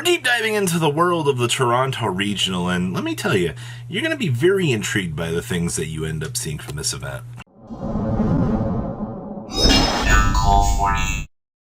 We're deep diving into the world of the Toronto Regional, and let me tell you, you're going to be very intrigued by the things that you end up seeing from this event.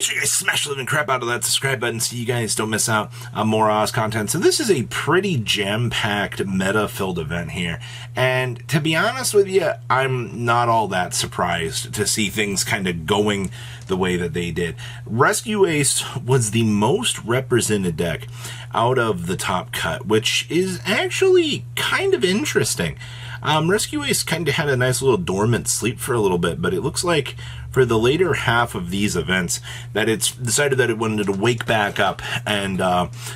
Make sure you guys smash the living crap out of that subscribe button so you guys don't miss out on more Oz content. So this is a pretty jam-packed, meta-filled event here. And to be honest with you, I'm not all that surprised to see things kind of going the way that they did. Rescue Ace was the most represented deck out of the top cut, which is actually kind of interesting. Rescue Ace kind of had a nice little dormant sleep for a little bit, but it looks like for the later half of these events that it's decided that it wanted to wake back up and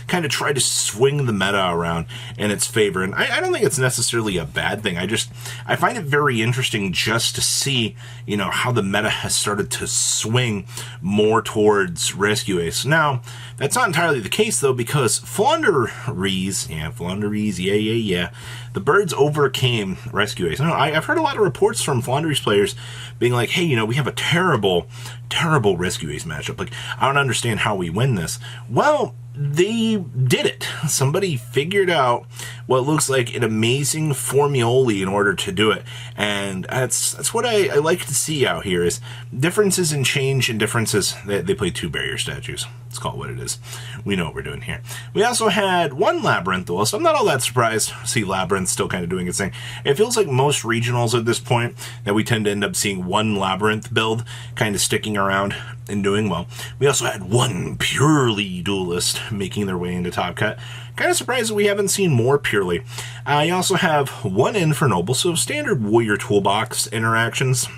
kind of try to swing the meta around in its favor. And I don't think it's necessarily a bad thing. I find it very interesting just to see, you know, how the meta has started to swing more towards Rescue Ace. Now, that's not entirely the case, though, because Flaunderies, the birds overcame Rescue Ace. Now, I've heard a lot of reports from Flaunderies players being like, hey, you know, we have a terrible Rescue Ace matchup. Like, I don't understand how we win this. Well, they did it. Somebody figured out what looks like an amazing formulae in order to do it. And that's what I like to see out here is differences in change and differences. They play two barrier statues. Let's call it what it is. We know what we're doing here. We also had one Labyrinth duel, so I'm not all that surprised to see Labyrinth still kind of doing its thing. It feels like most regionals at this point that we tend to end up seeing one Labyrinth build kind of sticking around and doing well. We also had one Purely duelist making their way into Top Cut. Kind of surprised that we haven't seen more Purely. You also have one Infernoble, so standard Warrior Toolbox interactions.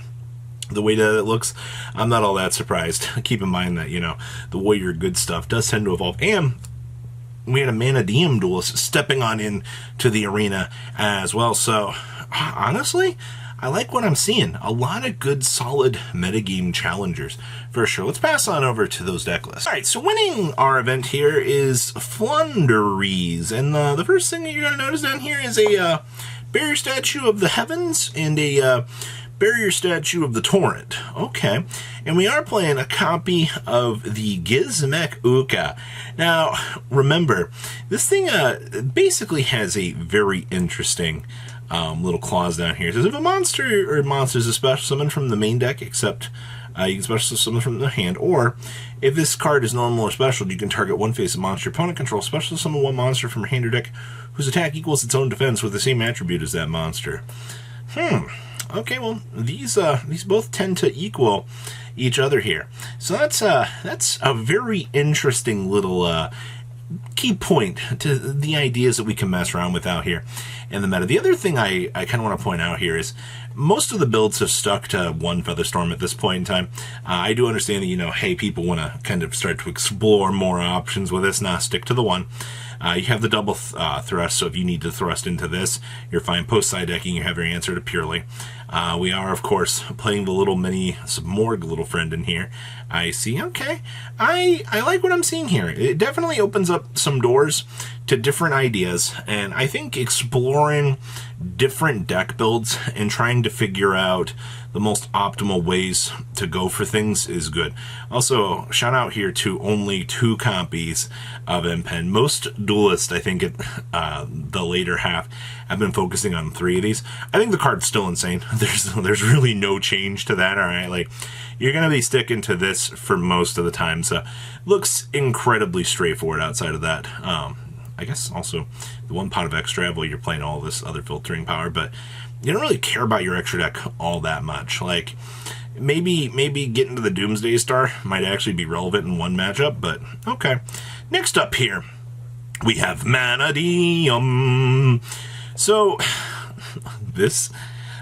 The way that it looks, I'm not all that surprised. Keep in mind that, you know, the Warrior good stuff does tend to evolve. And we had a Manadium duelist stepping on in to the arena as well. So, honestly, I like what I'm seeing. A lot of good, solid metagame challengers, for sure. Let's pass on over to those deck lists. All right, so winning our event here is Flaunderies. And the first thing that you're going to notice down here is a Barrier Statue of the Heavens and a Barrier Statue of the Torrent. Okay. And we are playing a copy of the Gizmek Uka. Now, remember, this thing basically has a very interesting little clause down here. It says if a monster or monsters is special summoned from the main deck, except you can special summon from the hand, or if this card is normal or special, you can target one face of monster your opponent controls, special summon one monster from your hand or deck whose attack equals its own defense with the same attribute as that monster. Okay, well, these both tend to equal each other here. So that's a very interesting little key point to the ideas that we can mess around with out here in the meta. The other thing I kind of want to point out here is most of the builds have stuck to one Featherstorm at this point in time. I do understand that, you know, hey, people want to kind of start to explore more options with this. Nah, stick to the one. You have the double thrust, so if you need to thrust into this, you're fine. Post-side decking, you have your answer to Purely. We are, of course, playing the little mini Morg little friend in here. I see. Okay. I like what I'm seeing here. It definitely opens up some doors to different ideas, and I think exploring different deck builds and trying to figure out the most optimal ways to go for things is good. Also, shout out here to only 2 copies of MPen. Most duelists, I think, at the later half have been focusing on 3 of these. I think the card's still insane. There's really no change to that, alright? Like, you're going to be sticking to this for most of the time, so looks incredibly straightforward outside of that. I guess also the one pot of extra, well, you're playing all this other filtering power, but you don't really care about your extra deck all that much. Like, maybe getting to the Doomsday Star might actually be relevant in one matchup, but okay. Next up here, we have Manadium. So, this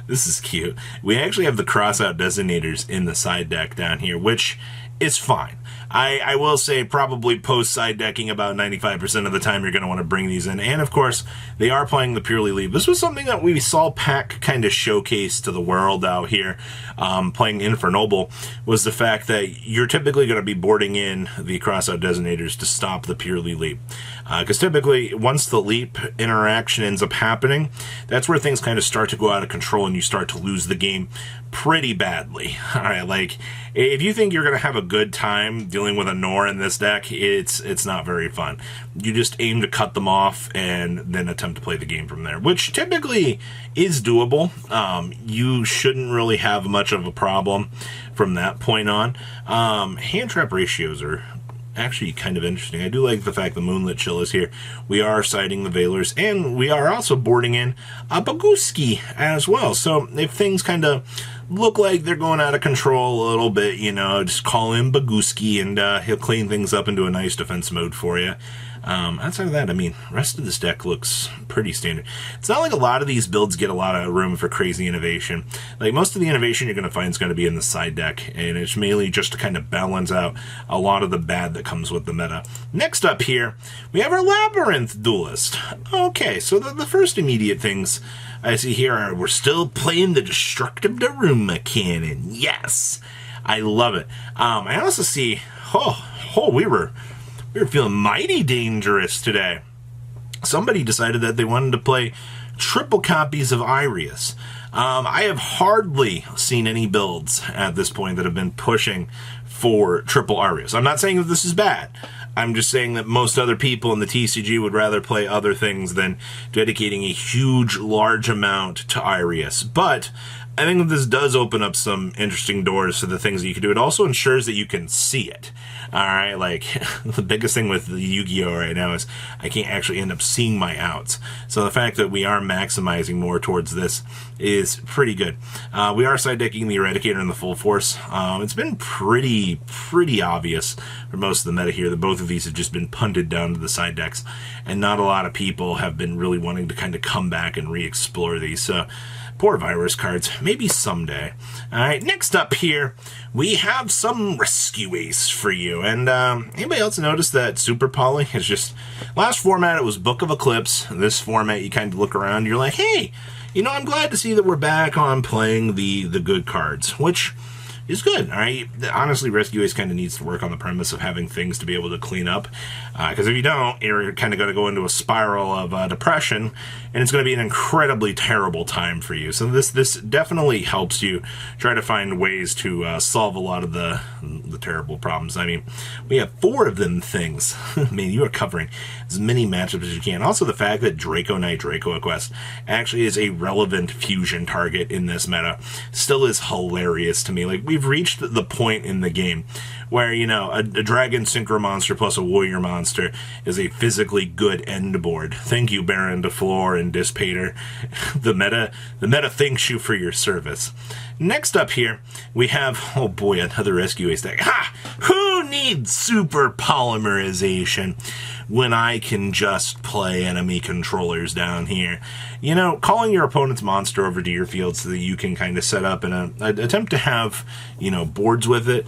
is cute. We actually have the cross-out designators in the side deck down here, which is fine. I will say probably post-side decking about 95% of the time you're going to want to bring these in. And, of course, they are playing the Purely Leave. This was something that we saw Pack kind of showcase to the world out here playing Infernoble, was the fact that you're typically going to be boarding in the cross-out designators to stop the Purely Leave. Because typically, once the leap interaction ends up happening, that's where things kind of start to go out of control and you start to lose the game pretty badly. All right, like, if you think you're going to have a good time dealing with a Nor in this deck, it's not very fun. You just aim to cut them off and then attempt to play the game from there, which typically is doable. You shouldn't really have much of a problem from that point on. Hand trap ratios are actually kind of interesting. I do like the fact the Moonlit Chill is here. We are siding the Veilers, and we are also boarding in a Baguski as well. So if things kind of look like they're going out of control a little bit, just call in Baguski, and he'll clean things up into a nice defense mode for you. Outside of that, rest of this deck looks pretty standard. It's not like a lot of these builds get a lot of room for crazy innovation. Like, most of the innovation you're going to find is going to be in the side deck, and it's mainly just to kind of balance out a lot of the bad that comes with the meta. Next up here, we have our Labyrinth Duelist. Okay, so the first immediate things I see here are we're still playing the Destructive Daruma Cannon. Yes! I love it. I also see, we were feeling mighty dangerous today. Somebody decided that they wanted to play triple copies of Irius. I have hardly seen any builds at this point that have been pushing for triple Irius. I'm not saying that this is bad. I'm just saying that most other people in the TCG would rather play other things than dedicating a huge, large amount to Irius. But I think that this does open up some interesting doors to the things that you can do. It also ensures that you can see it. All right, like, the biggest thing with Yu-Gi-Oh! Right now is I can't actually end up seeing my outs. So the fact that we are maximizing more towards this is pretty good. We are side decking the Eradicator and the Full Force. It's been pretty obvious for most of the meta here that both of these have just been punted down to the side decks, and not a lot of people have been really wanting to kind of come back and re-explore these. So poor virus cards. Maybe someday. All right, next up here, we have some Rescue Ace for you. And anybody else notice that Super Poly is just... Last format, it was Book of Eclipse. This format, you kind of look around, you're like, hey, I'm glad to see that we're back on playing the good cards, which is good. All right, honestly, Rescue Ace kind of needs to work on the premise of having things to be able to clean up, because if you don't, you're kind of going to go into a spiral of depression, and it's going to be an incredibly terrible time for you. So this definitely helps you try to find ways to solve a lot of the terrible problems. We have 4 of them things. You are covering as many matchups as you can. Also, the fact that Draco Knight Draco Quest actually is a relevant fusion target in this meta still is hilarious to me. Like, we've reached the point in the game where, a Dragon Synchro monster plus a Warrior monster is a physically good end board. Thank you, Baron DeFleur and Dispater. The meta thanks you for your service. Next up here, we have, oh boy, another Rescue Ace deck. Ha! Who needs super polymerization when I can just play enemy controllers down here? Calling your opponent's monster over to your field so that you can kind of set up and attempt to have, boards with it.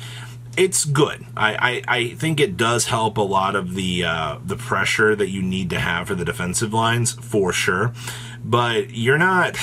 It's good. I think it does help a lot of the pressure that you need to have for the defensive lines, for sure. But you're not,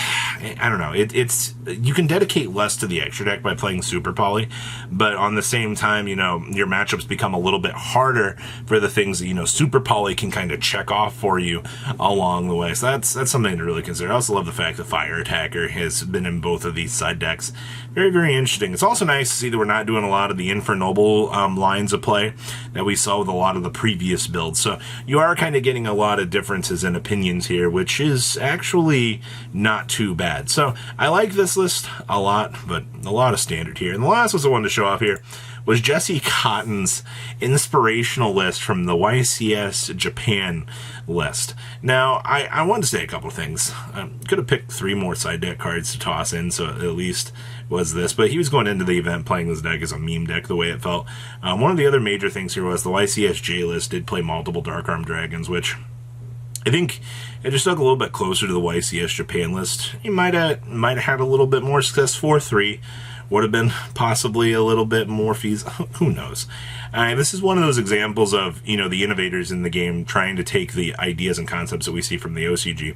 I don't know, it's you can dedicate less to the extra deck by playing Super Poly, but on the same time, your matchups become a little bit harder for the things that, Super Poly can kind of check off for you along the way. So that's something to really consider. I also love the fact that Fire Attacker has been in both of these side decks. Very, very interesting. It's also nice to see that we're not doing a lot of the Infernoble lines of play that we saw with a lot of the previous builds. So you are kind of getting a lot of differences in opinions here, which is actually not too bad. So I like this list a lot, but a lot of standard here. And the last was I wanted to show off here was Jesse Kotton's inspirational list from the YCS Japan list. Now, I wanted to say a couple of things. I could have picked 3 more side deck cards to toss in, so at least was this, but he was going into the event playing this deck as a meme deck, the way it felt. One of the other major things here was the YCSJ list did play multiple Dark Arm Dragons, which I think it just stuck a little bit closer to the YCS Japan list. He might have had a little bit more success. 4-3 would have been possibly a little bit more fees. Who knows? This is one of those examples of, the innovators in the game trying to take the ideas and concepts that we see from the OCG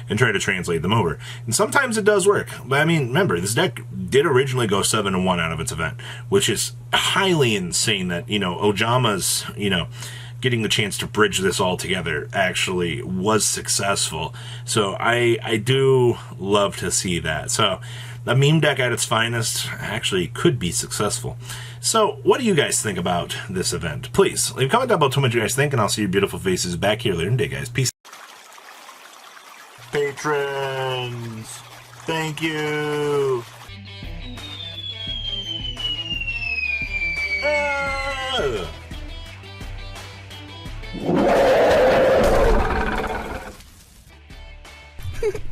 and try to translate them over. And sometimes it does work. But remember, this deck did originally go 7-1 out of its event, which is highly insane that, Ojamas, getting the chance to bridge this all together actually was successful. So I do love to see that. So the meme deck at its finest actually could be successful. So what do you guys think about this event? Please leave a comment down below, tell me what you guys think, and I'll see your beautiful faces back here later in the day, guys. Peace. Patrons, thank you.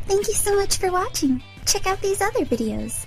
Thank you so much for watching. Check out these other videos.